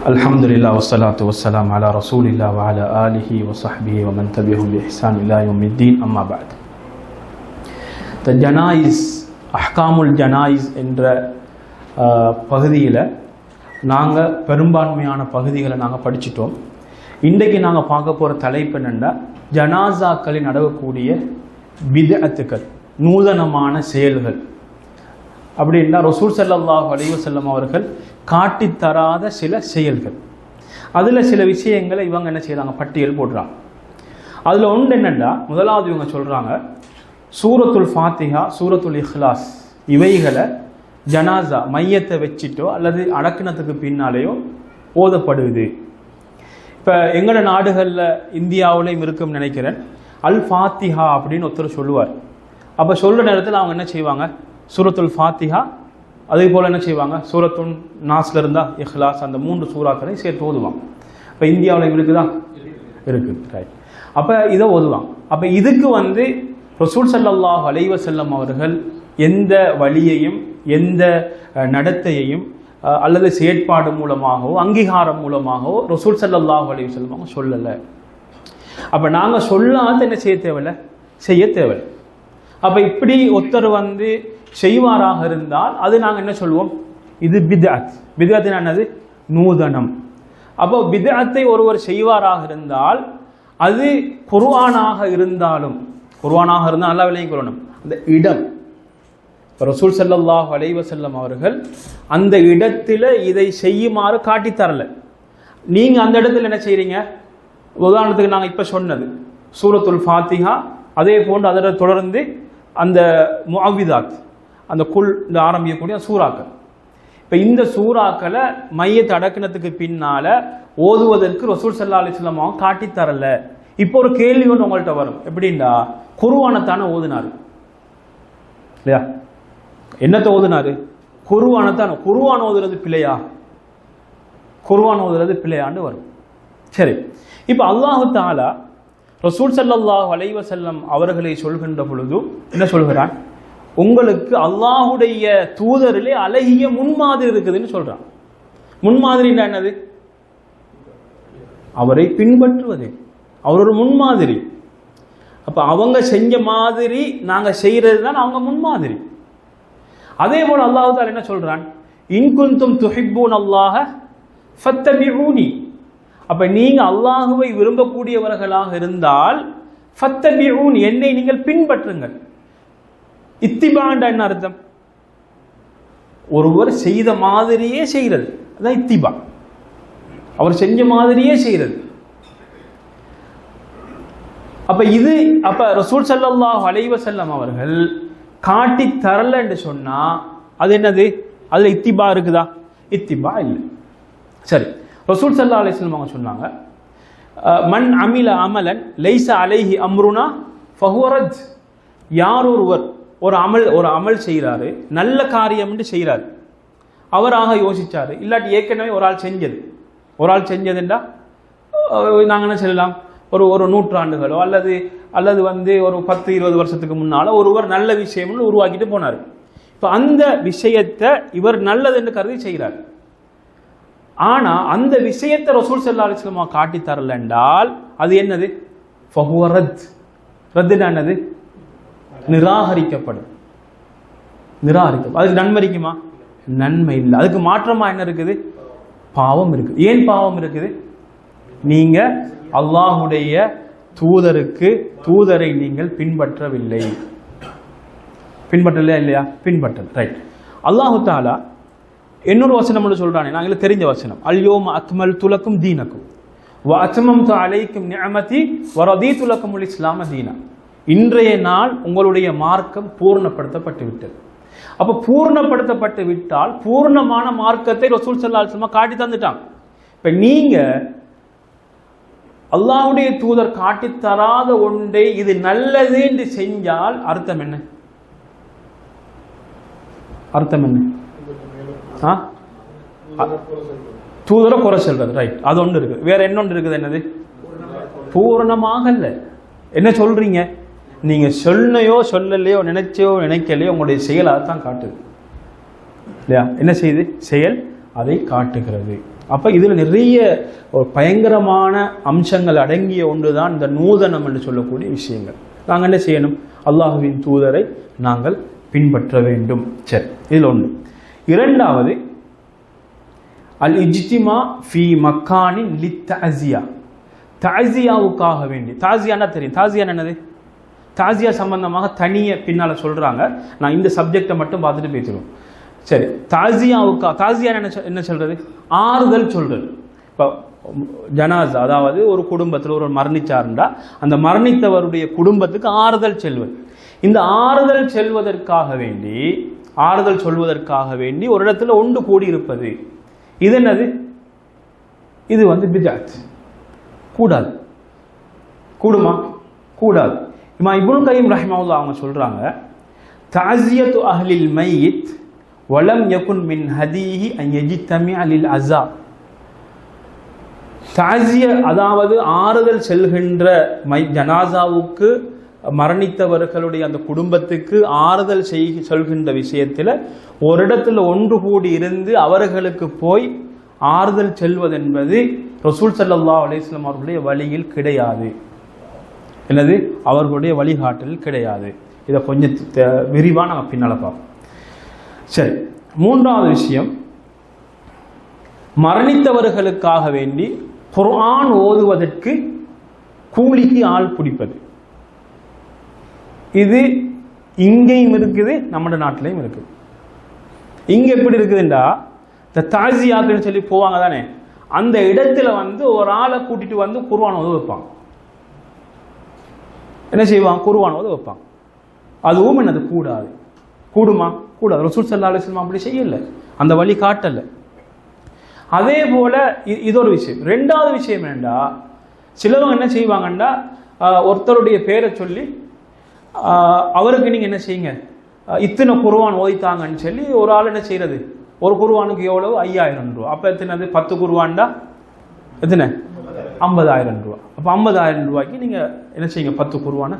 அல்ஹம்துலில்லாஹ் வஸ்ஸலாத்து வஸ்ஸலாம் அலா ரசூலில்லாஹ் வ அலா ஆலிஹி வ ஸஹ்பிஹி வ மன் தபிஅஹும் பி இஹ்சான் இலா யௌமித்தீன். அம்மா பஅத். ஜனாயிஸ், அஹ்காமுல் ஜனாயிஸ் என்ற பகுதியில் நாங்கள் பெரும்பான்மையான பகுதிகளை நாங்கள் படிச்சிட்டோம். இன்றைக்கு நாங்கள் பார்க்க போகிற தலைப்பு என்னென்னா, ஜனாசாக்களில் நடக்கக்கூடிய பித்அத்துக்கள், நூதனமான செயல்கள். அப்படின்னா ரசூல் ஸல்லல்லாஹு அலைஹி வஸல்லம் அவர்கள் காட்டித்தராத சில செயல்கள். அதில் சில விஷயங்களை இவங்க என்ன செய்கிறாங்க, பட்டியல் போடுறாங்க. அதில் ஒன்று என்னென்னா, முதலாவது இவங்க சொல்கிறாங்க, சூரத்துல் ஃபாத்திஹா, சூரத்துல் இஹ்லாஸ் இவைகளை ஜனாசா மையத்தை வச்சுட்டோ அல்லது அடக்கினத்துக்கு பின்னாலேயோ ஓதப்படுது. இப்போ எங்களோட நாடுகளில் இந்தியாவிலையும் இருக்குன்னு நினைக்கிறேன், அல் ஃபாத்திஹா அப்படின்னு ஒருத்தர் சொல்லுவார். அப்போ சொல்கிற நேரத்தில் அவங்க என்ன செய்வாங்க, சூரத்துல் ஃபாத்திஹா, அதே போல் என்ன செய்வாங்க, சூரத்துல் நாஸ்ல இருந்தால் இஹ்லாஸ், அந்த 3 சூறாக்களை சேர்த்து ஓதுவாங்க. இப்போ இந்தியாவில் இருக்குதா, இருக்குது, ரைட். அப்போ இதை ஓதுவாங்க. அப்போ இதுக்கு ரசூல் ஸல்லல்லாஹு அலைஹி வஸல்லம் அவர்கள் எந்த வழியையும் எந்த நடத்தையையும் அல்லது செயற்பாடு மூலமாகவோ அங்கீகாரம் மூலமாகவோ ரசூல் ஸல்லல்லாஹு அலைஹி வஸல்லம் அவங்க சொல்லலை. அப்போ நாங்கள் சொல்லாத என்ன செய்ய தேவையில்லை, செய்ய தேவையில்லை. அப்போ இப்படி ஒருத்தர் செய்வாராக இருந்தால் அது நாங்கள் என்ன சொல்லுவோம், இது பித்அத். பித்அத் என்னது, நூதனம். அப்போ பித்அத்தை ஒருவர் செய்வாராக இருந்தால் அது குர்ஆனாக இருந்தாலும், குர்ஆனாக இருந்தால் நல்லா விளங்கிக் கொள்ளணும், அந்த இடம், ரசூல் ஸல்லல்லாஹு அலைஹி வஸல்லம் அவர்கள் அந்த இடத்துல இதை செய்யுமாறு காட்டி தரல. நீங்க அந்த இடத்துல என்ன செய்றீங்க, உதாரணத்துக்கு நாங்கள் இப்போ சொன்னது சூரத்துல் ஃபாத்திஹா, அதே போன்று அதோட தொடர்ந்து அந்த முஅவ்விதாத், அந்த குல் இந்த ஆரம்பிக்கக்கூடிய சூறாக்கள். இப்போ இந்த சூறாக்களை மையத்தை அடக்கினத்துக்கு பின்னால ஓதுவதற்கு ரசூல் ஸல்லல்லாஹு அலைஹி வஸல்லம் அவங்க காட்டி தரல. இப்போ ஒரு கேள்வி ஒன்று உங்கள்கிட்ட வரும், எப்படின்னா குர்ஆனைத்தானே ஓதுனாரு இல்லையா, என்னத்தை ஓதுனாரு, குர்ஆனைத்தானே. குர்ஆன் ஓதுறது பிழையா, குர்ஆன் ஓதுறது பிழையான்னு வரும். சரி, இப்போ அல்லாஹு தஆலா ரசூல் ஸல்லல்லாஹு அலைஹி வஸல்லம் அவர்களை சொல்கின்ற பொழுது என்ன சொல்கிறான், உங்களுக்கு அல்லாஹுடைய தூதரிலே அழகிய முன்மாதிரி இருக்குதுன்னு சொல்றான். முன்மாதிரி என்னது, அவரை பின்பற்றுவது, அவர் ஒரு முன்மாதிரி. அப்ப அவங்க செஞ்ச மாதிரி நாங்க செய்யறது தான் அவங்க முன்மாதிரி. அதே போல அல்லாஹ் தஆலா என்ன சொல்றான், இன் குன்தும் துஹிப்பூன அல்லாஹ ஃபத்தபிஊனி. அப்ப நீங்க அல்லாஹுவை விரும்பக்கூடியவர்களாக இருந்தால் ஃபத்தபிஊன், என்னை நீங்கள் பின்பற்றுங்கள். இத்திபாண்டா என்ன அர்த்தம், ஒருவர் செய்த மாதிரியே செய்கிறது, அதான் இத்திபா, அவர் செஞ்ச மாதிரியே செய்கிறது. அப்ப ரசூல் ஸல்லல்லாஹு அலைஹி வஸல்லம் அவர்கள் காட்டி தரல என்று சொன்னா அது என்னது, அதுல இத்திபா இருக்குதா, இத்திபா இல்லை. சரி, ரசூல் ஸல்லல்லாஹு அலைஹி வஸல்லம் அவங்க சொன்னாங்க, மன் அமில அமலன் லைஸ அலைஹி அம்ருனா ஃபஹுவ ரத். யார் ஒருவர் ஒரு அமல் செய்கிறாரு, நல்ல காரியம் என்று செய்கிறாரு, அவராக யோசிச்சாரு, இல்லாட்டி ஏற்கனவே ஒரு ஆள் செஞ்சதுண்டா நாங்கள் என்ன சொல்லலாம், ஒரு நூற்றாண்டுகளோ அல்லது ஒரு 10-20 வருஷத்துக்கு முன்னால ஒருவர் நல்ல விஷயம்னு உருவாக்கிட்டு போனார். இப்போ அந்த விஷயத்தை இவர் நல்லது என்று கருதி செய்கிறார். ஆனா அந்த விஷயத்தை ரசூல் ஸல்லல்லாஹு அலைஹி வஸல்லம் காட்டி தரல என்றால் அது என்னது, ஃபஹுவ ரத். ரத்னா என்னது, நிராகரிக்கப்படும். அதுக்கு நன்மை இருக்குமா, நன்மை இல்லை. அதுக்கு மாற்றமா என்ன இருக்குது, பாவம் இருக்குது. ஏன் பாவம் இருக்குது, நீங்க அல்லாஹுடைய தூதரை நீங்கள் பின்பற்றவில்லை. பின்பற்றலையா இல்லையா, பின்பற்றல, ரைட். அல்லாஹு தஆலா இன்னொரு வசனம் சொல்றானே, நாங்களுக்கு தெரிஞ்ச வசனம், அல்யோம அக்மல்து லக்கும் தீனக்கும் வ அத்மம்து அலைக்கும் நிஅமதி வ ரதீது லக்குமுல் இஸ்லாம தீனா. இன்றைய நாள் உங்களுடைய மார்க்கம் பூர்ணப்படுத்தப்பட்டு விட்டது. அப்ப பூர்ணப்படுத்தப்பட்டு விட்டால் பூர்ணமான மார்க்கத்தை ரசூல் ஸல்லல்லாஹு அலைஹி வஸல்லம் காட்டி தந்துட்டாங்க. இப்ப நீங்க அல்லாஹ்வுடைய தூதர் காட்டி தராத ஒன்றை இது நல்லது என்று செஞ்சால் அர்த்தம் என்ன, அர்த்தம் என்ன, தூதரை குறை சொல்றது, ரைட். அது ஒன்று இருக்கு. வேற இன்னொன்று இருக்குது, என்னது, பூர்ணமாக இல்ல. என்ன சொல்றீங்க நீங்க, சொன்னையோ சொல்லலையோ நினைச்சோ நினைக்கலையோ உங்களுடைய செயல் அதைத்தான் காட்டுது இல்லையா. என்ன செய்யுது, செயல் அதை காட்டுகிறது. அப்போ இதில் நிறைய பயங்கரமான அம்சங்கள் அடங்கிய ஒன்று தான் இந்த நூதனம் என்று சொல்லக்கூடிய விஷயங்கள். நாங்கள் என்ன செய்யணும்? அல்லாஹுவின் தூதரை நாங்கள் பின்பற்ற வேண்டும். சரி, இதில் ஒன்று. இரண்டாவது, அல் இஜ்திமா ஃபி மக்கானின் லித்தஅஸியா, தாசியாவுக்காக வேண்டி. தாசியானா தெரியும், தாசியா என்னது? தாசியா சம்பந்தமாக தனிய பின்னால் சொல்கிறாங்க. நான் இந்த சப்ஜெக்டை மட்டும் பார்த்துட்டு பேசிடுவோம். சரி, தாசியா என்ன சொல்கிறது? ஆறுதல் சொல்கிறது. இப்போ ஜனாசா, அதாவது ஒரு குடும்பத்தில் ஒரு மரணிச்சாருண்டா அந்த மரணித்தவருடைய குடும்பத்துக்கு ஆறுதல் செல்வது. இந்த ஆறுதல் செல்வதற்காக வேண்டி, ஆறுதல் சொல்வதற்காக வேண்டி ஒரு இடத்துல ஒன்று கூடி இருப்பது, இது என்னது? இது பிஜாத். கூடாது. கூடுமா? கூடாது. இமாம் இப்னு கய்யிம் ரஹிமஹுல்லாஹ் அவங்க சொல்றாங்க, தஅஸியத்து அஹ்லில் மையித் வலம் யகுன் மின் ஹதீஹி அன் யஜ்தமிஅ லில் அஸா. தஅஸிய, அதாவது ஆறுதல் செல்கின்ற ஜனாசாவுக்கு, மரணித்தவர்களுடைய அந்த குடும்பத்துக்கு ஆறுதல் சொல்கின்ற விஷயத்தில் ஒரு இடத்துல ஒன்று கூடி இருந்து அவர்களுக்கு போய் ஆறுதல் செல்வது என்பது ரசூல் ஸல்லல்லாஹு அலைஹி வஸல்லம் அவர்களுடைய வழியில் கிடையாது. என்னது? அவர்களுடைய வழிகாட்டல் கிடையாது. இதை கொஞ்சம் விரிவாக நம்ம பின்னால் பார்ப்போம். சரி, மூன்றாவது விஷயம், மரணித்தவர்களுக்காக வேண்டி குர்ஆன் ஓதுவதற்கு கூலிக்கு ஆள் பிடிப்பது. இது இங்கேயும் இருக்குது, நம்ம நாட்டிலையும் இருக்குது. இங்கே எப்படி இருக்குதுண்டா, இந்த தாசியாக்குன்னு சொல்லி போவாங்க தானே, அந்த இடத்துல ஒரு ஆளை கூட்டிட்டு குர்ஆன் ஓத வைப்பாங்க. என்ன செய்வாங்க? குர்ஆன் ஓத வைப்பாங்க. அதுவும் என்னது? கூடாது. கூடுமா? கூடாது. ரசூல் ஸல்லல்லாஹு அலைஹி வஸல்லம் அப்படி செய்யல, அந்த வழி காட்டல. அதே போல இது ஒரு விஷயம். ரெண்டாவது விஷயம் என்னண்டா, சிலவங்க என்ன செய்வாங்கன்னா, ஒருத்தருடைய பேரை சொல்லி அவருக்கு நீங்க என்ன செய்யுங்க, இத்தனை குர்ஆன் ஓதித்தாங்கன்னு சொல்லி ஒரு ஆள் என்ன செய்யறது, ஒரு குர்ஆனுக்கு எவ்வளவு? 5000 ரூபா. அப்ப எத்தனை? 10 குர்ஆன்டா எத்தனை? 50,000 ரூபா. அப்ப 50,000 ரூபாய்க்கு நீங்க என்ன செய்யுங்க, 10 குர்ஆனை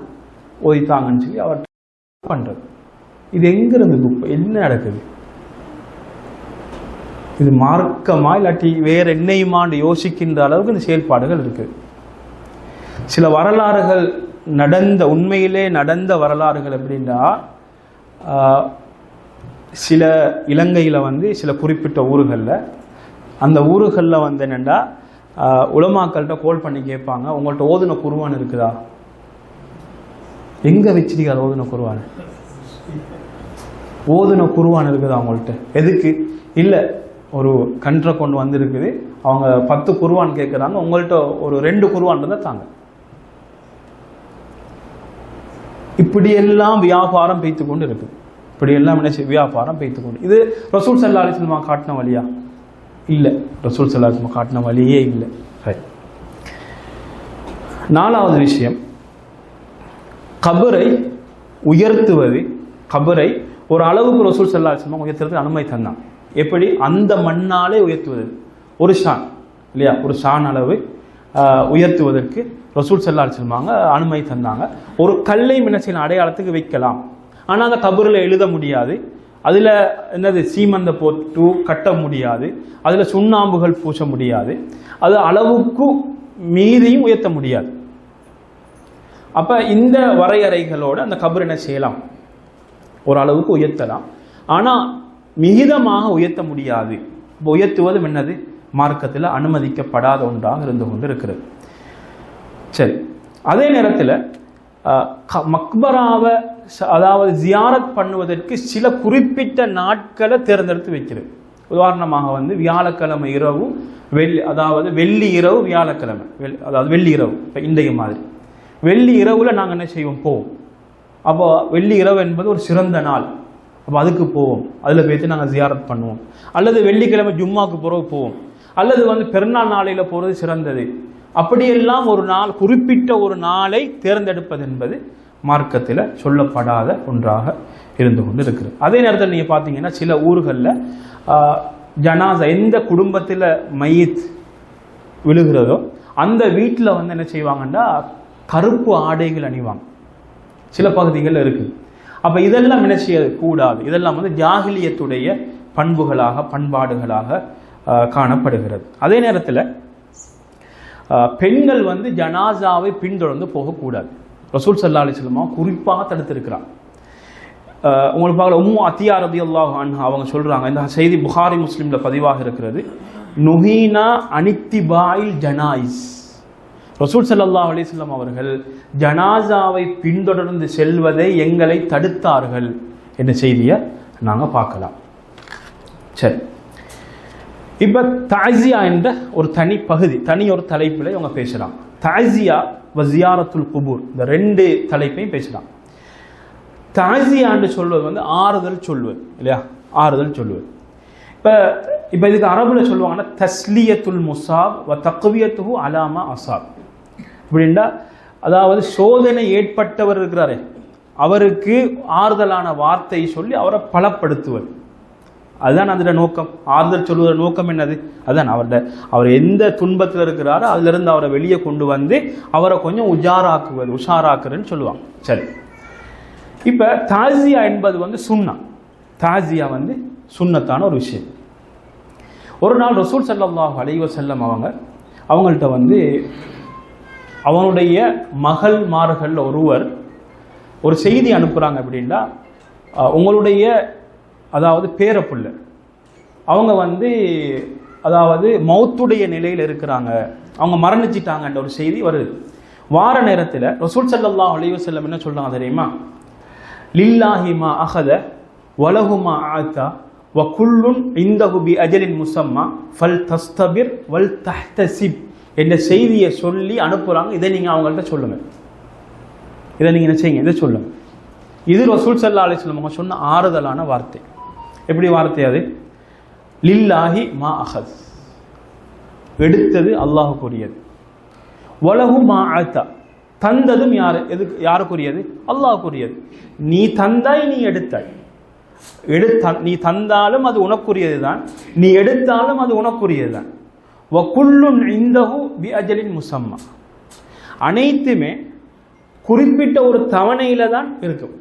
ஓதித்தாங்கன்னு சொல்லி அவர் பண்றது. இது எங்க இருந்து என்ன நடக்குது? இது மார்க்கமா இல்லாட்டி வேற என்னையுமாண்டு யோசிக்கின்ற அளவுக்கு இந்த செயல்பாடுகள் இருக்கு. சில வரலாறுகள் நடந்த, உண்மையிலே நடந்த வரலாறுகள் எப்படின்னா, சில இலங்கையில் சில குறிப்பிட்ட ஊர்களில், அந்த ஊர்களில் என்னென்னா உலமாக்கள்கிட்ட கோல் பண்ணி கேட்பாங்க, உங்கள்கிட்ட ஓதுன குர்ஆன் இருக்குதா? எங்கே வச்சிருக்காரு ஓதுன குர்ஆன்? ஓதுன குர்ஆன் இருக்குதா அவங்கள்ட்ட? எதுக்கு? இல்லை, ஒரு கன்றை கொண்டு வந்திருக்குது, அவங்க 10 குர்ஆன் கேட்குறாங்க, உங்கள்கிட்ட ஒரு 2 குர்ஆன் இருந்தால் தாங்க. இப்படியெல்லாம் வியாபாரம் பெய்த்து கொண்டு இருக்கு. இப்படியெல்லாம் என்ன வியாபாரம் பெய்த்து கொண்டு, இது ரசூல் ஸல்லல்லாஹு அலைஹி வஸல்லம் காட்டின வழியா? இல்லை, ரசூல் ஸல்லல்லாஹு அலைஹி வஸல்லம் காட்டின வழியே இல்லை. சரி, நாலாவது விஷயம், கபரை உயர்த்துவது. கபரை ஒரு அளவுக்கு ரசூல் ஸல்லல்லாஹு அலைஹி வஸல்லம் உயர்த்துறதுக்கு அனுமதி தந்தான். எப்படி? அந்த மண்ணாலே உயர்த்துவது. ஒரு ஷான் இல்லையா, ஒரு ஷான் அளவு உயர்த்துவதற்கு ரசூல் ஸல்லல்லாஹு அலைஹி வஸல்லம் அனுமதி தந்தாங்க. ஒரு கல்லை மினசின் அடையாளத்துக்கு வைக்கலாம், ஆனால் அந்த கபரில் எழுத முடியாது, அதில் என்னது சீமந்த போட்டு கட்ட முடியாது, அதில் சுண்ணாம்புகள் பூச முடியாது, அது அளவுக்கு மீறியும் உயர்த்த முடியாது. அப்போ இந்த வரையறைகளோடு அந்த கபர் என்ன செய்யலாம்? ஓரளவுக்கு உயர்த்தலாம், ஆனால் மிகிதமாக உயர்த்த முடியாது. இப்போ உயர்த்துவதும் என்னது? மார்க்கத்தில் அனுமதிக்கப்படாத ஒன்றாக இருந்து கொண்டு இருக்கிறது. சரி, அதே நேரத்தில் மக்பராவை, அதாவது ஜியாரத் பண்ணுவதற்கு சில குறிப்பிட்ட நாட்களை தேர்ந்தெடுத்து வைக்கிறது. உதாரணமாக வியாழக்கிழமை இரவு, அதாவது வெள்ளி இரவு, வியாழக்கிழமை, அதாவது வெள்ளி இரவு. இப்போ இன்றைய மாதிரி வெள்ளி இரவில் நாங்கள் என்ன செய்வோம்? போவோம். அப்போ வெள்ளி இரவு என்பது ஒரு சிறந்த நாள், அப்போ அதுக்கு போவோம், அதில் போய்த்து நாங்கள் ஜியாரத் பண்ணுவோம். அல்லது வெள்ளிக்கிழமை ஜும்மாவுக்கு பிறகு போவோம், அல்லது பெருநாள் நாளையில் போகிறது சிறந்தது. அப்படியெல்லாம் ஒரு நாள், குறிப்பிட்ட ஒரு நாளை தேர்ந்தெடுப்பது என்பது மார்க்கத்தில் சொல்லப்படாத ஒன்றாக இருந்து கொண்டு இருக்கிறது. அதே நேரத்தில் நீங்கள் பார்த்தீங்கன்னா சில ஊர்களில் ஜனாசா, எந்த குடும்பத்தில் மையத் விழுகிறதோ அந்த வீட்டில் என்ன செய்வாங்கன்னா கருப்பு ஆடைகள் அணிவாங்க. சில பகுதிகளில் இருக்குது. அப்போ இதெல்லாம் என்ன செய்ய கூடாது. இதெல்லாம் ஜாஹிலியத்துடைய பண்புகளாக, பண்பாடுகளாக காணப்படுகிறது. அதே நேரத்தில் பெண்கள் வந்து ஜனாசாவை பின்தொடர்ந்து போகக்கூடாது. ரசூல் ஸல்லல்லாஹு அலைஹி வஸல்லம் குறிப்பாக தடுத்திருக்கிறார். உங்களுக்கு பார்க்கல உம்மு அத்தியா ரலியல்லாஹு அன்ஹா அவங்க சொல்கிறாங்க, இந்த செய்தி புகாரி முஸ்லிமில் பதிவாக இருக்கிறது, நுஹீனா அனித்திபாயில் ஜனாயிஸ். ரசூல் ஸல்லல்லாஹு அலைஹி வஸல்லம் அவர்கள் ஜனாசாவை பின்தொடர்ந்து செல்வதை எங்களை தடுத்தார்கள் என்ற செய்தியை நாங்கள் பார்க்கலாம். சரி, இப்போ தாசியா என்ற ஒரு தனி பகுதி, தனி ஒரு தலைப்பில் இவங்க பேசுகிறாங்க. தாசியா வசியாரத்துல் குபூர், இந்த ரெண்டு தலைப்பையும் பேசுகிறாங்க. தாசியான்னு சொல்வது வந்து ஆறுதல் சொல்வது இல்லையா, ஆறுதல் சொல்வது. இப்போ இதுக்கு அரபுல சொல்லுவாங்கன்னா தஸ்லியத்துல் முசாப் வ தக்வியத்துஹு அலாமா அசாப். அப்படின்னா அதாவது சோதனை ஏற்பட்டவர் இருக்கிறாரே அவருக்கு ஆறுதலான வார்த்தை சொல்லி அவரை பலப்படுத்துவது, அதுதான் அதோட நோக்கம். ஆறுதல் சொல்வதோட நோக்கம் என்னது? அதுதான் அவர் எந்த துன்பத்தில் இருக்கிறாரோ அதிலிருந்து அவரை வெளியே கொண்டு வந்து அவரை கொஞ்சம் உஷாராக்குறதுன்னு சொல்லுவாங்க. சரி, இப்போ தாசியா என்பது வந்து சுன்னா. தாசியா வந்து சுன்னத்தான ஒரு விஷயம். ஒரு நாள் ரசூல் ஸல்லல்லாஹு அலைஹி வஸல்லம் அவங்கள்ட்ட வந்து அவனுடைய மகள்மார்கள் ஒருவர் ஒரு செய்தி அனுப்புகிறாங்க. அப்படின்னா உங்களுடைய அதாவது பேரப்புள்ள அவங்க வந்து அதாவது மௌத்துடைய நிலையில் இருக்கிறாங்க, அவங்க மரணிச்சிட்டாங்கன்ற ஒரு செய்தி வருது. வார நேரத்தில் ரசூல் ஸல்லல்லாஹு அலைஹி வஸல்லம் என்ன சொல்கிறாங்க தெரியுமா? லில்லாஹி மா அஹத வலஹு மா ஆத்தா வ குல்லுன் இந்தஹு பி அஜலின் முஸம்மா ஃபல் தஸ்தபிர் வல் தஹ்தசிப் என்ற செய்தியை சொல்லி அனுப்புகிறாங்க. இதை நீங்கள் அவங்கள்ட்ட சொல்லுங்கள், இதை நீங்கள் என்ன செய்யுங்க, இதை சொல்லுங்கள். இது ரசூல் ஸல்லல்லாஹு அலைஹி வஸல்லம் அவங்க சொன்ன ஆறுதலான வார்த்தை. எப்படி வார்த்தை அது? லில்லாஹி மா அஹத், எடுத்தது அல்லாஹுக்குரியது. வலஹு மா ஆத்தா, தந்ததும் யாருக்குரியது? அல்லாஹுக்குரியது. நீ தந்தாய், நீ எடுத்தாய். நீ தந்தாலும் அது உனக்குரியது தான், நீ எடுத்தாலும் அது உனக்குரியது தான். வகுல்லுன் இந்தஹு பி அஜலின் முஸம்மா, அனைத்துமே குறிப்பிட்ட ஒரு தவணையில தான் இருக்கும்.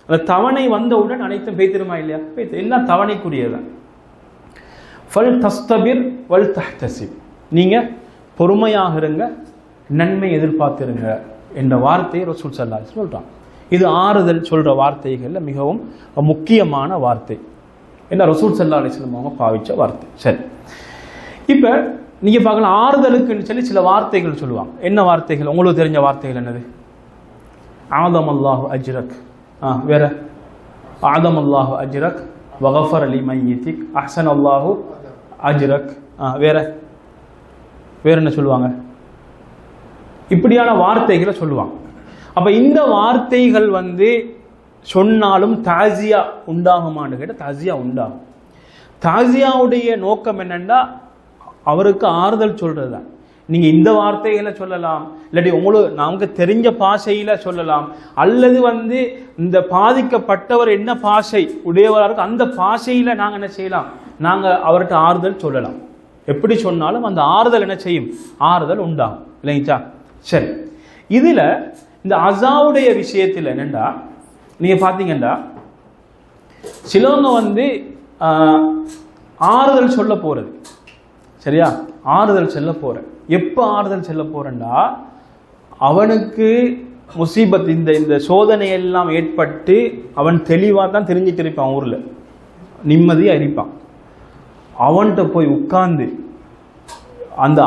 அந்த தவணை வந்தவுடன் அனைத்தும் பேத்திருமா இல்லையா? எல்லாம் தவணைக்குரியதான். ஃபல் தஸ்தபிர் வல் தஹ்தசிப், நீங்க பொறுமையாக இருங்க, நன்மை எதிர்பார்த்திருங்க என்ற வார்த்தையை ரசூல் ஸல்லல்லாஹு அலைஹி வஸல்லம் சொல்றாங்க. இது ஆறுதல் சொல்ற வார்த்தைகள்ல மிகவும் முக்கியமான வார்த்தை. என்ன ரசூல் ஸல்லல்லாஹு அலைஹி வஸல்லம் அவங்க பாவிச்ச வார்த்தை. சரி, இப்போ நீங்க பார்க்கலாம், ஆறுதலுக்குன்னு சொல்லி சில வார்த்தைகள் சொல்லுவாங்க. என்ன வார்த்தைகள்? உங்களுக்கு தெரிஞ்ச வார்த்தைகள் என்னது? ஆதம் அல்லாஹு அஜ்ரக், வேற ஆதம் அல்லாஹு அஜ்ரக் வகஃபர் அலி மையித்திக் அஹ்சன் அல்லாஹு அஜ்ரக், வேற என்ன சொல்லுவாங்க? இப்படியான வார்த்தைகளை சொல்லுவாங்க. அப்ப இந்த வார்த்தைகள் வந்து சொன்னாலும் தாசியா உண்டாகுமான்னு கேட்டால் தாசியா உண்டாகும். தாசியாவுடைய நோக்கம் என்னன்னா அவருக்கு ஆறுதல் சொல்றது தான். நீங்க இந்த வார்த்தைகளை சொல்லலாம், இல்லாட்டி உங்களுக்கு நமக்கு தெரிஞ்ச பாஷையில சொல்லலாம், அல்லது வந்து இந்த பாதிக்கப்பட்டவர் என்ன பாஷை உடையவராக இருக்கு அந்த பாஷையில நாங்க என்ன செய்யலாம், நாங்க அவர்கிட்ட ஆறுதல் சொல்லலாம். எப்படி சொன்னாலும் அந்த ஆறுதல் என்ன செய்யும்? ஆறுதல் உண்டாகும் இல்லைங்களா? சரி, இதுல இந்த அஸாவுடைய விஷயத்தில் என்னண்டா நீங்க பாத்தீங்கன்னா சிலவங்க வந்து ஆறுதல் சொல்ல போறது, சரியா? ஆறுதல் செல்ல போற, எப்ப ஆறுதல் செல்ல போறேன்டா அவனுக்கு முசீபத் இந்த சோதனை எல்லாம் ஏற்பட்டு அவன் தெளிவாக தான் தெரிஞ்சிட்டு இருப்பான், ஊர்ல நிம்மதியா இருப்பான். அவன்கிட்ட போய் உட்கார்ந்து அந்த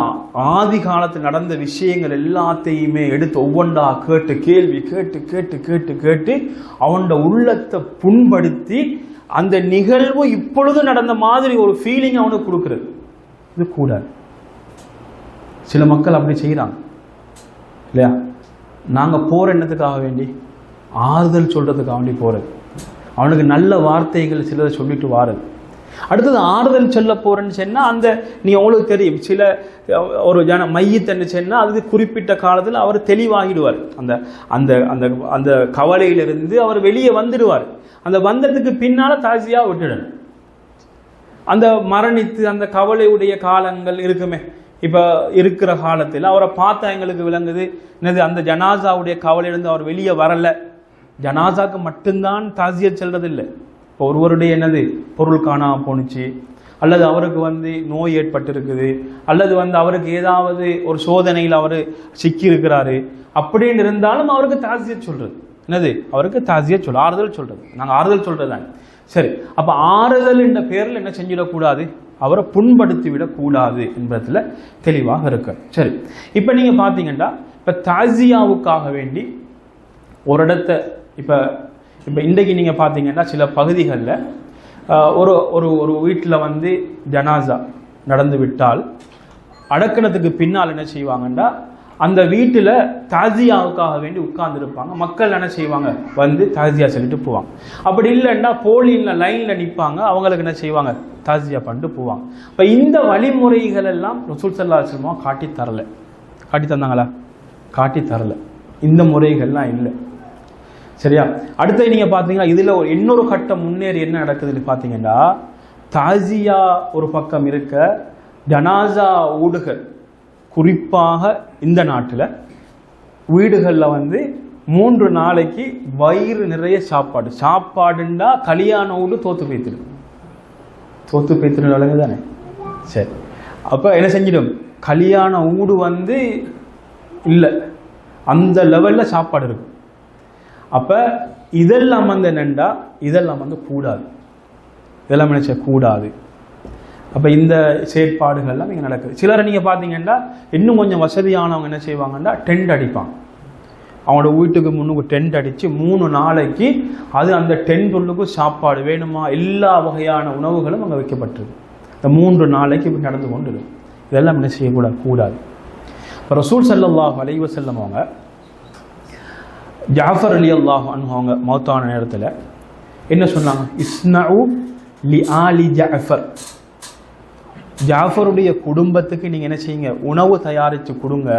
ஆதி காலத்தில் நடந்த விஷயங்கள் எல்லாத்தையுமே எடுத்து ஒவ்வொன்றா கேட்டு கேள்வி கேட்டு கேட்டு கேட்டு கேட்டு அவனோட உள்ளத்தை புண்படுத்தி அந்த நிகழ்வு இப்பொழுது நடந்த மாதிரி ஒரு ஃபீலிங் அவனுக்கு கொடுக்கிறது, இது கூடாது. சில மக்கள் அப்படி செய்யறாங்க இல்லையா? நாங்க போற எண்ணத்துக்காக வேண்டி ஆறுதல் சொல்றதுக்காக வேண்டி போறது, அவனுக்கு நல்ல வார்த்தைகள் சிலதை சொல்லிட்டு வாரது. அடுத்தது ஆறுதல் சொல்ல போறேன்னு சொன்னா அந்த நீ உங்களுக்கு தெரியும், சில ஒரு மையத்தன்னு சொன்னா அது குறிப்பிட்ட காலத்தில் அவர் தெளிவாகிடுவார், அந்த அந்த அந்த அந்த கவலையிலிருந்து அவர் வெளியே வந்துடுவார். அந்த வந்ததுக்கு பின்னால தாசியா விட்டுடணும். அந்த மரணித்து அந்த கவலையுடைய காலங்கள் இருக்குமே, இப்ப இருக்கிற காலத்தில் அவரை பார்த்தா எங்களுக்கு விளங்குது என்னது, அந்த ஜனாசாவுடைய கவலையிலிருந்து அவர் வெளியே வரல. ஜனாசாக்கு மட்டும்தான் தாசியா செல்றது இல்லை. இப்போ ஒருவருடைய என்னது பொருள் காணாம போணுச்சு, அல்லது அவருக்கு வந்து நோய் ஏற்பட்டிருக்குது, அல்லது வந்து அவருக்கு ஏதாவது ஒரு சோதனையில் அவர் சிக்கி இருக்கிறாரு அப்படின்னு இருந்தாலும் அவருக்கு தாசியத் சொல்றது. என்னது? அவருக்கு தாசியத் சொல்றது, ஆறுதல் சொல்றது. நாங்கள் ஆறுதல் சொல்றது தான். சரி, அப்போ ஆறுதல் என்ற பேரில் என்ன செஞ்சிடக்கூடாது? அவரை புண்படுத்தி விடக்கூடாது என்பதில் தெளிவாக இருக்கு. சரி, இப்போ நீங்கள் பார்த்தீங்கன்னா இப்போ தாசியாவுக்காக வேண்டி ஒரு இடத்த இப்போ இப்போ இன்றைக்கு நீங்கள் பார்த்தீங்கன்னா சில பகுதிகளில் ஒரு ஒரு ஒரு வீட்டில் வந்து ஜனாசா நடந்து விட்டால் அடக்கணத்துக்கு பின்னால் என்ன செய்வாங்கன்னா அந்த வீட்டில் தாசியாவுக்காக வேண்டி உட்கார்ந்துருப்பாங்க. மக்கள் என்ன செய்வாங்க? வந்து தாசியா சொல்லிட்டு போவாங்க. அப்படி இல்லைன்னா போலியில் லைனில் நிற்பாங்க, அவங்களுக்கு என்ன செய்வாங்க? தாசியா பண்ணிட்டு போவாங்க. இப்போ இந்த வழிமுறைகள் எல்லாம் ரசூல் ஸல்லல்லாஹு அலைஹி வஸல்லம் காட்டி தரல. காட்டி தந்தாங்களா? காட்டி தரல. இந்த முறைகள்லாம் இல்லை. சரியா? அடுத்தது நீங்கள் பார்த்தீங்கன்னா இதில் ஒரு இன்னொரு கட்டம் முன்னேறி என்ன நடக்குதுன்னு பார்த்தீங்கன்னா, தாசியா ஒரு பக்கம் இருக்க, ஜனாசா ஊடுகள் குறிப்பாக இந்த நாட்டில் வீடுகளில் வந்து 3 நாளைக்கு வயிறு நிறைய சாப்பாடுண்டா கல்யாண வீடு தோத்து போய்த்திடும் அளவு தானே. சரி, அப்போ என்ன செஞ்சிடும்? கல்யாண வீடு வந்து இல்லை, அந்த லெவலில் சாப்பாடு இருக்கும். அப்போ இதெல்லாம் வந்து என்னென்னா இதெல்லாம் வந்து கூடாது, இதெல்லாம் நினைச்ச கூடாது. அப்போ இந்த செயற்பாடுகள்லாம் இங்கே நடக்குது. சிலரை நீங்கள் பார்த்தீங்கன்னா இன்னும் கொஞ்சம் வசதியானவங்க என்ன செய்வாங்கன்னா டென்ட் அடிப்பாங்க. அவங்களோட வீட்டுக்கு முன்னுக்கு டென்ட் அடித்து 3 நாளைக்கு அது அந்த டென்ட்டுள்ளுக்கு சாப்பாடு வேணுமா எல்லா வகையான உணவுகளும் அங்கே வைக்கப்பட்டிருக்கு. இந்த 3 நாளைக்கு இப்படி நடந்து கொண்டு இருக்கும். இதெல்லாம் என்ன செய்யக்கூடாது. இப்போ ரசூல் ஸல்லல்லாஹு அலைஹி வஸல்லம் அவங்க ஜாஃபர் ரலியல்லாஹு அன்ஹு அவங்க மௌத்தான நேரத்தில் என்ன சொன்னாங்க? இஸ்னஉ லி ஆலி ஜாஃபர், ஜாஃபருடைய குடும்பத்துக்கு நீங்கள் என்ன செய்யுங்க? உணவு தயாரித்து கொடுங்க.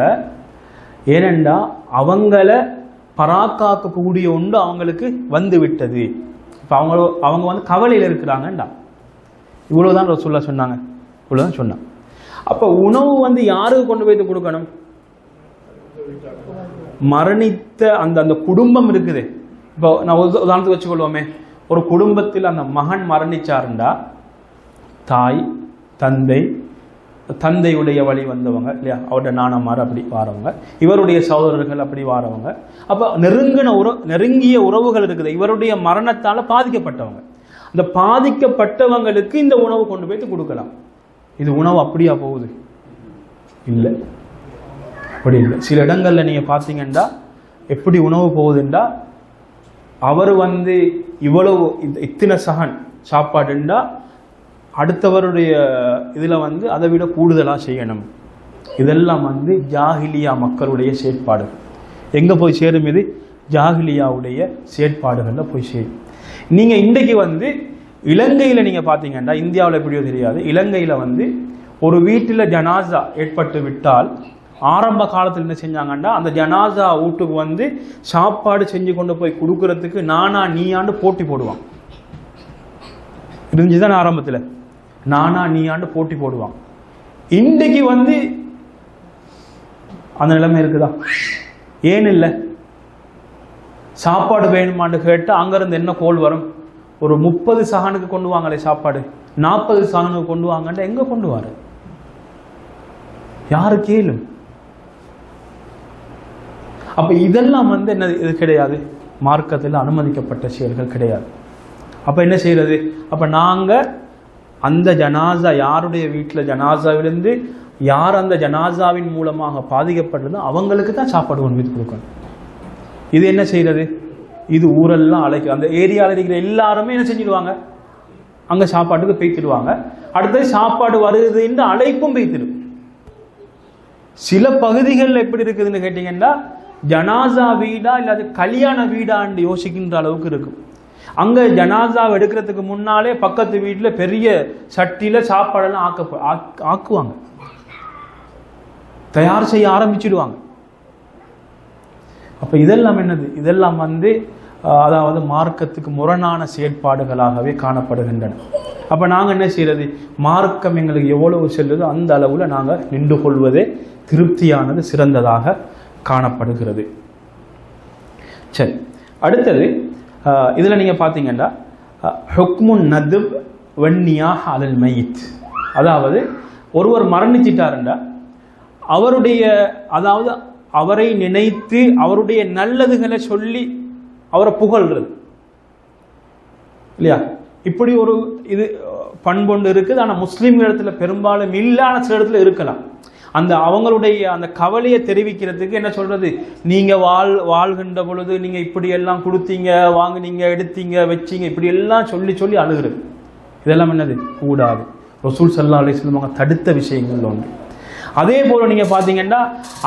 ஏனெண்டா அவங்கள பராக்காக்கக்கூடிய ஒன்று அவங்களுக்கு வந்து விட்டது. இப்போ அவங்க வந்து கவலையில் இருக்கிறாங்கண்டா. இவ்வளோதான் ரசூலுல்லாஹ் சொன்னாங்க, இவ்வளோதான் சொன்னாங்க. அப்போ உணவு வந்து யாருக்கு கொண்டு போய் கொடுக்கணும்? மரணித்த அந்த குடும்பம் இருக்குது. இப்போ நான் உதாரணத்துக்கு வச்சுக்கொள்வோமே, ஒரு குடும்பத்தில் அந்த மகன் மரணிச்சாருண்டா தாய், தந்தையுடைய வழி வந்தவங்க இல்லையா, அவருடைய நானமார் அப்படி வாரவங்க, இவருடைய சகோதரர்கள் அப்படி வாரவங்க. அப்போ நெருங்கிய உறவுகள் இருக்குது. இவருடைய மரணத்தால் பாதிக்கப்பட்டவங்க, அந்த பாதிக்கப்பட்டவங்களுக்கு இந்த உணவு கொண்டு போய் கொடுக்கலாம். இது உணவு அப்படியா போகுது? இல்லை, அப்படி இல்லை. சில இடங்களில் நீங்கள் பார்த்தீங்கன்னா எப்படி உணவு போகுதுண்டா, அவர் வந்து இவ்வளவு இத்தனை சகன் சாப்பாடுண்டா அடுத்தவருடைய இதில் வந்து அதை விட கூடுதலாக செய்யணும். இதெல்லாம் வந்து ஜாஹிலியா மக்களுடைய செயற்பாடு. எங்கே போய் சேரும்? இது ஜாஹிலியாவுடைய செயற்பாடுகளில் போய் சேரும். நீங்கள் இன்றைக்கு வந்து இலங்கையில் நீங்கள் பார்த்தீங்கன்னா, இந்தியாவில் எப்படியோ தெரியாது, இலங்கையில் வந்து ஒரு வீட்டில் ஜனாசா ஏற்பட்டு விட்டால் ஆரம்ப காலத்தில் என்ன செஞ்சாங்கன்னா அந்த ஜனாசா வீட்டுக்கு வந்து சாப்பாடு செஞ்சு கொண்டு போய் கொடுக்கறதுக்கு நானா நீயாண்டு போட்டி போடுவான். இருந்துச்சுதான் ஆரம்பத்தில் நானா நீயாண்டு போட்டி போடுவான். இன்றைக்கு வந்து அந்த நிலைமை இருக்குதா? ஏன் இல்லை? சாப்பாடு வேணுமான்னு கேட்டால் அங்கேருந்து என்ன கோல் வரும்? ஒரு 30 சகனுக்கு கொண்டு வாங்களே சாப்பாடு, 40 சகனுக்கு கொண்டு வாங்கன்ற எங்கே கொண்டு வர? யாரு கேளும்? அப்போ இதெல்லாம் வந்து என்ன, இது கிடையாது, மார்க்கத்தில் அனுமதிக்கப்பட்ட செயல்கள் கிடையாது. அப்போ என்ன செய்யறது? அப்போ நாங்கள் அந்த ஜனாசா, யாருடைய வீட்டில் ஜனாசாவிலிருந்து யார் அந்த ஜனாசாவின் மூலமாக பாதிக்கப்பட்டதோ அவங்களுக்கு தான் சாப்பாடு கொண்டு போய் கொடுக்கணும். இது என்ன செய்யறது? இது ஊரெல்லாம் அழைக்கும். அந்த ஏரியாவில் இருக்கிற எல்லாருமே என்ன செஞ்சிடுவாங்க? அங்கே சாப்பாட்டுக்கு பெய்த்திடுவாங்க. அடுத்தது சாப்பாடு வருது என்று அழைப்பும் பெய்த்திடும். சில பகுதிகளில் எப்படி இருக்குதுன்னு கேட்டீங்கன்னா, ஜனாசா வீடா இல்லாத கல்யாண வீடான்னு யோசிக்கின்ற அளவுக்கு இருக்கும். அங்கே ஜனாசாவை எடுக்கிறதுக்கு முன்னாலே பக்கத்து வீட்டில் பெரிய சட்டியில் சாப்பாடெல்லாம் ஆக்குவாங்க, தயார் செய்ய ஆரம்பிச்சிடுவாங்க. அப்போ இதெல்லாம் என்னது? இதெல்லாம் வந்து அதாவது மார்க்கத்துக்கு முரணான செயற்பாடுகளாகவே காணப்படுகின்றன. அப்போ நாங்கள் என்ன செய்யறது? மார்க்கம் எங்களுக்கு எவ்வளவு செல்லுதோ அந்த அளவில் நாங்கள் நின்று கொள்வதே திருப்தியானது, சிறந்ததாக காணப்படுகிறது. சரி, அடுத்தது இதில் நீங்கள் பார்த்தீங்கன்னா ஹுக்முன் நதுப் வன்னியாஹ் அலல் மைத். அதாவது ஒருவர் மரணிச்சிட்டாருண்டா அவருடைய, அதாவது அவரை நினைத்து அவருடைய நல்லதுகளை சொல்லி அவரை புகழ்றது இல்லையா? இப்படி ஒரு இது பண்பொண்டு இருக்குது. ஆனால் முஸ்லீம்களிடத்துல பெரும்பாலும் இல்லாத சில இடத்துல இருக்கலாம். அந்த அவங்களுடைய அந்த கவலையை தெரிவிக்கிறதுக்கு என்ன சொல்றது, நீங்க வாழ்கின்ற பொழுது நீங்க இப்படி எல்லாம் கொடுத்தீங்க, வாங்கினீங்க, எடுத்தீங்க, வச்சீங்க, இப்படி எல்லாம் சொல்லி சொல்லி அழுகிறது. இதெல்லாம் என்னது கூடாது. ரசூல் ஸல்லல்லாஹு அலைஹி வஸல்லம் அவங்க தடுத்த விஷயங்கள் ஒன்று. அதே போல நீங்க பாத்தீங்கன்னா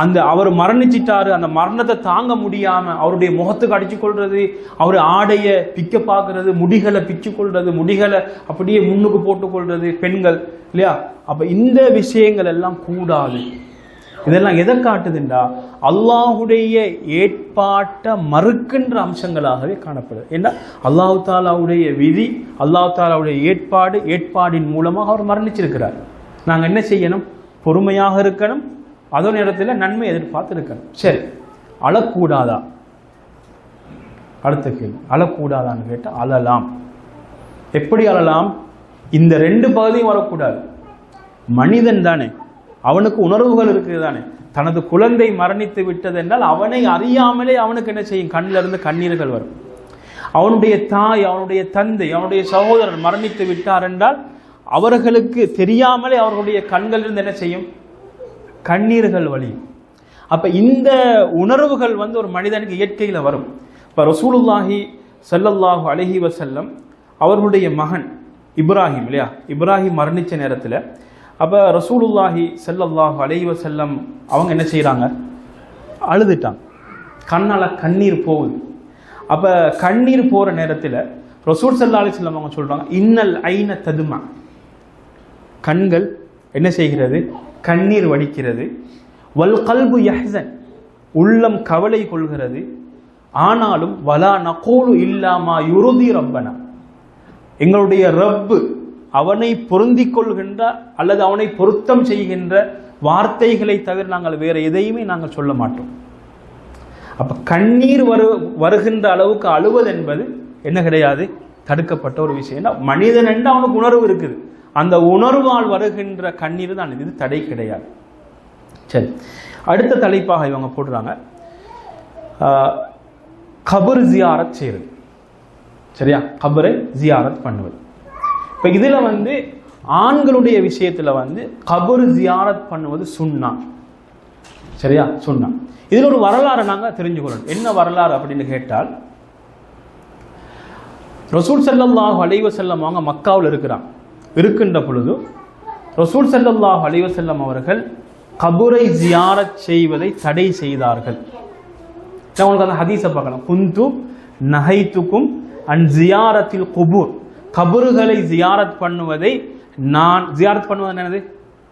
அந்த அவர் மரணிச்சிட்டாரு, அந்த மரணத்தை தாங்க முடியாம அவருடைய முகத்துக்கு அடிச்சு கொள்றது, அவர் ஆடைய பிக்க பார்க்கறது, முடிகளை பிச்சு கொள்றது, முடிகளை அப்படியே முன்னுக்கு போட்டுக் கொள்றது பெண்கள் இல்லையா? அப்ப இந்த விஷயங்கள் எல்லாம் கூடாது. இதெல்லாம் எதை காட்டுதுண்டா அல்லாஹுடைய ஏற்பாட்டை மறுக்கின்ற அம்சங்களாகவே காணப்படுது. ஏன்னா அல்லாஹு தாலாவுடைய விதி, அல்லாஹு தாலாவுடைய ஏற்பாடின் மூலமாக அவர் மரணிச்சிருக்கிறார். நாங்கள் என்ன செய்யணும்? பொறுமையாக இருக்கணும், அதே நேரத்தில் நன்மை எதிர்பார்த்து இருக்கணும். சரி, அழக்கூடாதா? அடுத்த கேள்வி, அழக்கூடாதான்னு கேட்டால் அழலாம். எப்படி அழலாம்? இந்த ரெண்டு பகுதியும் வரக்கூடாது. மனிதன் தானே, அவனுக்கு உணர்வுகள் இருக்குது தானே. தனது குழந்தை மரணித்து விட்டது என்றால் அவனை அறியாமலே அவனுக்கு என்ன செய்யும்? கண்ணில் இருந்து கண்ணீர்கள் வரும். அவனுடைய தாய், அவனுடைய தந்தை, அவனுடைய சகோதரர் மரணித்து விட்டார் என்றால் அவர்களுக்கு தெரியாமலே அவர்களுடைய கண்களிலிருந்து என்ன செய்யும்? கண்ணீர்கள் வழியும். அப்ப இந்த உணர்வுகள் ஒரு மனிதனுக்கு இயற்கையில வரும். இப்ப ரசூலுல்லாஹி ஸல்லல்லாஹு அலைஹி வஸல்லம் அவர்களுடைய மகன் இப்ராஹிம் இல்லையா, இப்ராஹிம் மரணிச்ச நேரத்தில் அப்ப ரசூலுல்லாஹி ஸல்லல்லாஹு அலைஹி வஸல்லம் அவங்க என்ன செய்யறாங்க? அழுதுட்டாங்க. கண்ணால கண்ணீர் போகுது. அப்ப கண்ணீர் போற நேரத்தில் ரசூல் ஸல்லல்லாஹு அலைஹி வஸல்லம் அவங்க சொல்றாங்க, இன்னல் ஐன ததுமா, கண்கள் என்ன செய்கிறது? கண்ணீர் வடிக்கிறது. வல் கல்பு யஹ்ஸன், உள்ளம் கவலை கொள்கிறது. ஆனாலும் வலா நகூலு இல்லா மா யுர்தி ரப்பனா, எங்களுடைய ரப்பு அவனை பொருந்திக் கொள்கின்ற அல்லது அவனை பொருத்தம் செய்கின்ற வார்த்தைகளை தவிர நாங்கள் வேற எதையுமே நாங்கள் சொல்ல மாட்டோம். அப்ப கண்ணீர் வருகின்ற அளவுக்கு அழுவது என்பது என்ன கிடையாது? தடுக்கப்பட்ட ஒரு விஷயம். மனிதன் என்று அவனுக்கு உணர்வு இருக்குது, அந்த உணர்வால் வருகின்ற கண்ணீர் தான் இது, தடை கிடையாது. சரி, அடுத்த தலைப்பாக இவங்க போடுறாங்க கபர் ஜியாரத் செய்வது. சரியா? கபரை ஜியாரத் பண்ணுவது. இப்ப இதுல ஆண்களுடைய விஷயத்துல கபர் ஜியாரத் பண்ணுவது சுன்னா. சரியா? சுன்னா. இதுல ஒரு வரலாறு நாங்க தெரிஞ்சுக்கணும். என்ன வரலாறு அப்படின்னு கேட்டால், ரசூல் ஸல்லல்லாஹு அலைஹி வஸல்லம் அவங்க மக்காவில் இருக்கின்ற பொழுது ரசூல் ஸல்லல்லாஹு அலைஹி வஸல்லம் அவர்கள் கபரை ஜியாரத் செய்வதை தடை செய்தார்கள். உங்களுக்கு அந்த ஹதீஸை பார்க்கலாம். குந்து நஹைத்துக்கும் அன் ஜியாரத்தில் குபூர், கபறுகளை ஜியாரத் பண்ணுவதை நான், ஜியாரத் பண்ணுவது என்னது?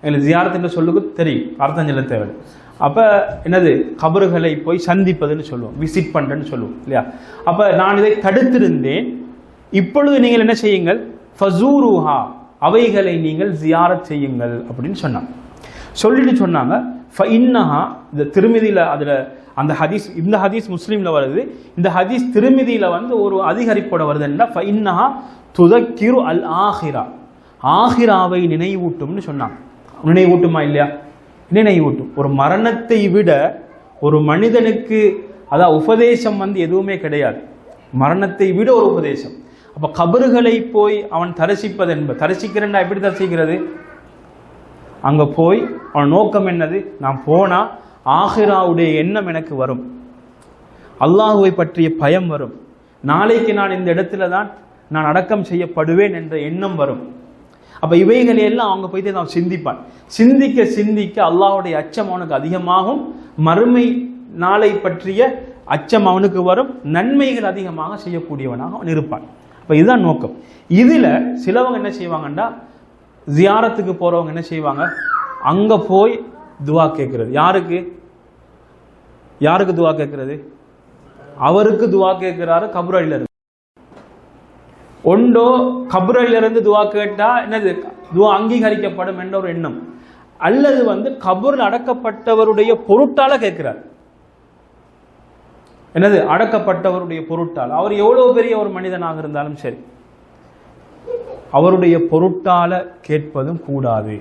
எங்களுக்கு ஜியாரத் என்ற சொல்லுக்கு தெரியும், அர்த்தம் சொல்ல தேவை. அப்ப என்னது? கபறுகளை போய் சந்திப்பதுன்னு சொல்லுவோம், விசிட் பண்றேன்னு சொல்லுவோம் இல்லையா? அப்ப நான் இதை தடுத்திருந்தேன், இப்பொழுது நீங்கள் என்ன செய்யுங்கள்? ஃபஸூருஹா, அவைகளை நீங்கள் ஜியாரத் செய்யுங்கள் அப்படின்னு சொன்னாங்க. சொல்லிட்டு சொன்னாங்க ஃபஇன்னஹா, இந்த திருமிதியில அதுல அந்த ஹதீஸ், இந்த ஹதீஸ் முஸ்லீம்ல வருது, இந்த ஹதீஸ் திருமிதியில ஒரு அதிகரிப்போட வருது. என்ன? ஃபஇன்னஹா துதக்கிரு அல் ஆஹிரா, ஆஹிராவை நினைவூட்டும்னு சொன்னாங்க. நினைவூட்டுமா இல்லையா? நினைவூட்டும். ஒரு மரணத்தை விட ஒரு மனிதனுக்கு அதான் உபதேசம் எதுவுமே கிடையாது. மரணத்தை விட ஒரு உபதேசம். அப்ப கபறுகளை போய் அவன் தரிசிப்பது என்பது, தரிசிக்கிறா எப்படி தரிசிக்கிறது? அங்க போய் அவன் நோக்கம் என்னது? நான் போனா ஆஹிராவுடைய எண்ணம் எனக்கு வரும், அல்லாஹுவை பற்றிய பயம் வரும், நாளைக்கு நான் இந்த இடத்துல தான் நான் அடக்கம் செய்யப்படுவேன் என்ற எண்ணம் வரும். அப்ப இவைகளை எல்லாம் அவங்க போயிட்டு நான் சிந்திப்பான். சிந்திக்க சிந்திக்க அல்லாஹுடைய அச்சம் அவனுக்கு அதிகமாகும், மறுமை நாளை பற்றிய அச்சம் அவனுக்கு வரும், நன்மைகள் அதிகமாக செய்யக்கூடியவனாக அவன் இருப்பான். அப்ப இதுதான் நோக்கம். இதுல சிலவங்க என்ன செய்வாங்கண்டா, ஜியாரத்துக்கு போறவங்க என்ன செய்வாங்க? அங்க போய் துவா கேட்கிறது. யாருக்கு? யாருக்கு துவா கேட்கிறது? அவருக்கு துவா கேட்கிறாரு கபுரையில இருந்து. ஒன்றோ கபுரையில இருந்து துவா கேட்டா என்னது? துவா அங்கீகரிக்கப்படும் என்ற ஒரு எண்ணம். அல்லது கபூரில் அடக்கப்பட்டவருடைய பொருட்டால கேட்கிறார். என்னது? அடக்கப்பட்டவருடைய பொருட்டால். அவர் எவ்வளவு பெரிய ஒரு மனிதனாக இருந்தாலும் சரி, அவருடைய பொருட்டால கேட்பதும் கூடாது,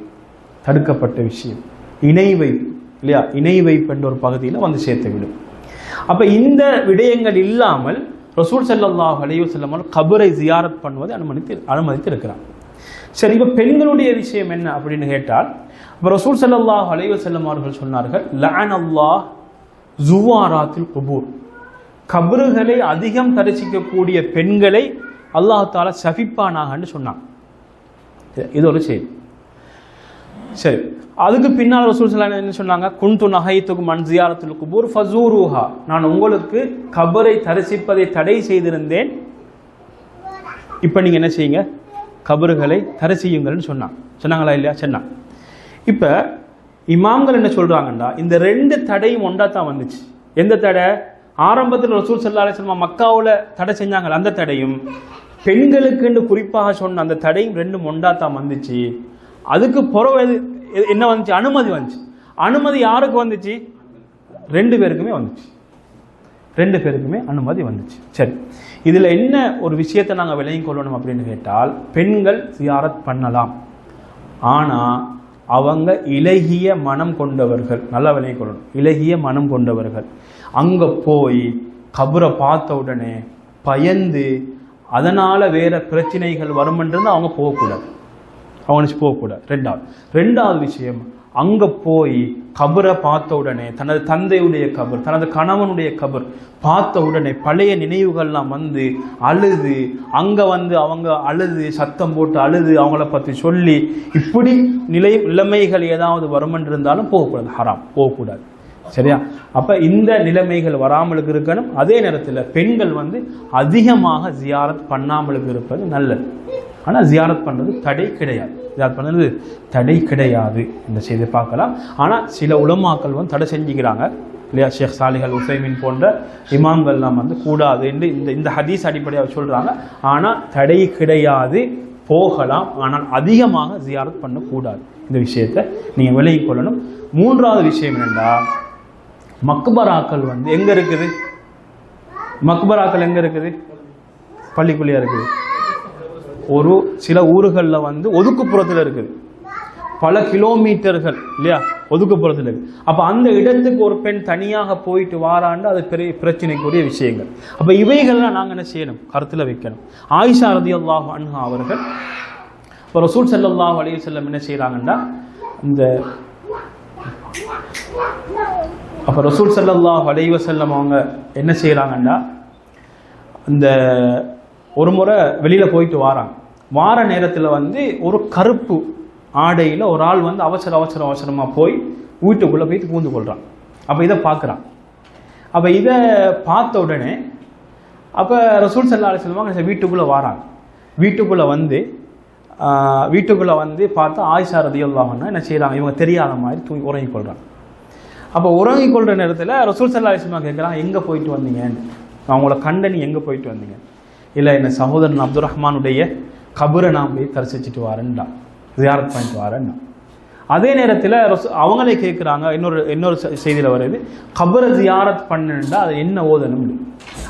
தடுக்கப்பட்ட விஷயம். இணை வைப்பு இல்லையா, இணை வைப்பு என்ற ஒரு பகுதியில் வந்து சேர்த்துவிடும். அப்ப இந்த விடயங்கள் இல்லாமல் ரசூல் ஸல்லல்லாஹு அலைஹி வஸல்லம் கபரை ஜியாரத் பண்ணுவதை அனுமதித்து இருக்கிறார். சரி, இப்ப பெண்களுடைய விஷயம் என்ன அப்படின்னு கேட்டால், இப்ப ரசூல் ஸல்லல்லாஹு அலைஹி வஸல்லம் அவர்கள் சொன்னார்கள், லஅனல்லாஹ் ஜுவாராத்தில் குபூர், கபறுகளை அதிகம் தரிசிக்கக்கூடிய பெண்களை அல்லாஹ் தஆலா சபிப்பானாகன்னு சொன்னாங்க. இது ஒரு செய்தி. சரி, அதுக்கு பின்னால் ரசூல் ஸல்லல்லாஹு அலைஹி வஸல்லம் என்ன சொன்னாங்க, குன்து நஹைத்துக்கும் அன் ஜியாரத்துல் குபூர் ஃபஸூருஹா, நான் உங்களுக்கு கபரை தரிசிப்பதை தடை செய்திருந்தேன், இப்போ நீங்க என்ன செய்யுங்க, கபறுகளை தரிசியுங்கள்னு சொன்னாங்களா இல்லையா? சொன்னாங்க. இப்போ இமாம்கள் என்ன சொல்றாங்கன்னா, இந்த ரெண்டு தடையும் ஒன்றா தான் வந்துச்சு. எந்த தடை? ஆரம்பத்தில் ரசூல் ஸல்லல்லாஹு அலைஹி வஸல்லம் மக்காவில் தடை செஞ்சாங்க, அந்த தடையும் பெண்களுக்கு குறிப்பாக சொன்ன அந்த தடையும் ரெண்டும் ஒன்றா தான் வந்துச்சு. அதுக்கு பிறகு என்ன வந்துச்சு? அனுமதி வந்துச்சு. அனுமதி யாருக்கு வந்துச்சு? ரெண்டு பேருக்குமே வந்துச்சு. ரெண்டு பேருக்குமே அனுமதி வந்துச்சு. சரி, இதுல என்ன ஒரு விஷயத்தை நாங்கள் விளங்கிக் கொள்ளணும் அப்படின்னு கேட்டால், பெண்கள் ஜியாரத் பண்ணலாம், ஆனா அவங்க இலகிய மனம் கொண்டவர்கள். நல்லா விளங்கிக் கொள்ளணும், இலகிய மனம் கொண்டவர்கள். அங்க போய் கபரை பார்த்த உடனே பயந்து அதனால வேற பிரச்சனைகள் வருமென்றது அவங்க போகக்கூடாது, போகக்கூடாது. ரெண்டாவது விஷயம், அங்க போய் கபரை பார்த்த உடனே தனது தந்தையுடைய கபர், தனது கணவனுடைய கபர் பார்த்த உடனே பழைய நினைவுகள்லாம் வந்து அழுது, அங்க வந்து அவங்க அழுது சத்தம் போட்டு அழுது அவங்கள பத்தி சொல்லி இப்படி நிலைமைகள் ஏதாவது வருமென்றிருந்தாலும் போகக்கூடாது, ஹராம், போகக்கூடாது. சரியா? அப்ப இந்த நிலைமைகள் வராமலுக்கு இருக்கணும். அதே நேரத்தில் பெண்கள் வந்து அதிகமாக ஜியாரத் பண்ணாமலுக்கு இருப்பது நல்லது. ஆனால் ஜியாரத் பண்ணுறது தடை கிடையாது, ஜியாரத் பண்ணுறது தடை கிடையாது. இந்த செய்தி பார்க்கலாம். ஆனால் சில உலமாக்கள் வந்து தடை செஞ்சுக்கிறாங்க இல்லையா? ஷேக் சாலிஹ் அல் உசைமின் போன்ற இமாம்கள்லாம் வந்து கூடாது என்று இந்த ஹதீஸ் அடிப்படையாக சொல்கிறாங்க. ஆனால் தடை கிடையாது, போகலாம், ஆனால் அதிகமாக ஜியாரத் பண்ணக்கூடாது. இந்த விஷயத்தை நீங்கள் விலகிக் கொள்ளணும். மூன்றாவது விஷயம் என்னென்னா, மக்பராக்கள் வந்து எங்கே இருக்குது? மக்பராக்கள் எங்கே இருக்குது? பள்ளிக்குள்ளேயே இருக்குது. ஒரு சில ஊர்களில் வந்து ஒதுக்குப்புறத்தில் இருக்குது, பல கிலோமீட்டர்கள் இல்லையா ஒதுக்குப்புறத்தில் இருக்குது. அப்போ அந்த இடத்துக்கு ஒரு பெண் தனியாக போயிட்டு வாராண்டு அது பெரிய பிரச்சனைக்குரிய விஷயங்கள். அப்போ இவைகள்லாம் நாங்கள் என்ன செய்யணும்? கருத்தில் வைக்கணும். ஆயிஷா ரலியல்லாஹு அன்ஹா அவர்கள் இப்போ ரசூல் ஸல்லல்லாஹு அலைஹி வஸல்லம் என்ன செய்கிறாங்கன்னா, இந்த அப்போ ரசூல் ஸல்லல்லாஹு அலைஹி வஸல்லம் அவங்க என்ன செய்கிறாங்கன்னா, இந்த ஒரு முறை வெளியில் போயிட்டு வார நேரத்தில் வந்து ஒரு கருப்பு ஆடையில் ஒரு ஆள் வந்து அவசரமாக போய் வீட்டுக்குள்ளே போய் பூந்து கொள்கிறான். அப்போ இதை பார்க்குறான். அப்போ இதை பார்த்த உடனே அப்போ ரசூல் ஸல்லல்லாஹு அலைஹி வஸல்லம் வீட்டுக்குள்ளே வராங்க. வீட்டுக்குள்ளே வந்து பார்த்தா ஆயிஷா ரலியல்லாஹு அன்ஹா என்ன செய்கிறாங்க, இவங்க தெரியாத மாதிரி உறங்கிக் கொள்கிறாங்க. அப்போ உறங்கிக் கொள்கிற நேரத்தில் ரசூல் ஸல்லல்லாஹு அலைஹி வஸல்லம் கேட்குறாங்க, எங்கே போயிட்டு வந்தீங்கன்னு? அவங்கள கண்டனி எங்கே போயிட்டு வந்தீங்க? இல்லை, என்ன சகோதரன் அப்துல் ரஹ்மானுடைய கபரை நான் போய் தரிசிச்சுட்டு வரேன்டா, ஜியாரத் பண்ணிட்டு வரேன்டா. அதே நேரத்தில் அவங்களே கேட்குறாங்க, இன்னொரு செய்தியில் வருது, கபரை ஜியாரத் பண்ணுன்னா அது என்ன ஓதணும்?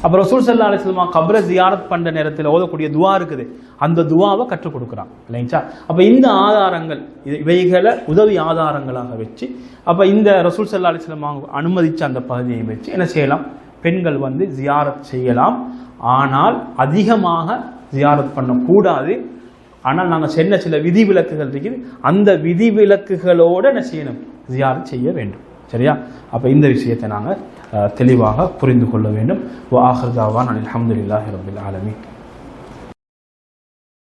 அப்போ ரசூல் ஸல்லல்லாஹு அலைஹி வஸல்லம் கபரை ஜியாரத் பண்ணுற நேரத்தில் ஓதக்கூடிய துவா இருக்குது, அந்த துவாவை கற்றுக் கொடுக்குறாங்க இல்லைங்களா? அப்போ இந்த ஆதாரங்கள் இவைகளை உதவி ஆதாரங்களாக வச்சு அப்போ இந்த ரசூல் ஸல்லல்லாஹு அலைஹி வஸல்லம் அனுமதித்த அந்த பகுதியை வச்சு என்ன செய்யலாம்? பெண்கள் வந்து ஜியாரத் செய்யலாம், ஆனால் அதிகமாக ஜியாரத் பண்ணக்கூடாது. ஆனால் நாங்கள் சொன்ன சில விதிவிலக்குகள் இருக்குது, அந்த விதிவிலக்குகளோடு என்ன செய்யணும்? ஜியாரத் செய்ய வேண்டும். சரியா? அப்போ இந்த விஷயத்தை நாங்கள் தெளிவாக புரிந்து கொள்ள வேண்டும். வ ஆஹிர் தாவானா அல்ஹம்துலில்லாஹி ரப்பில் ஆலமீன்.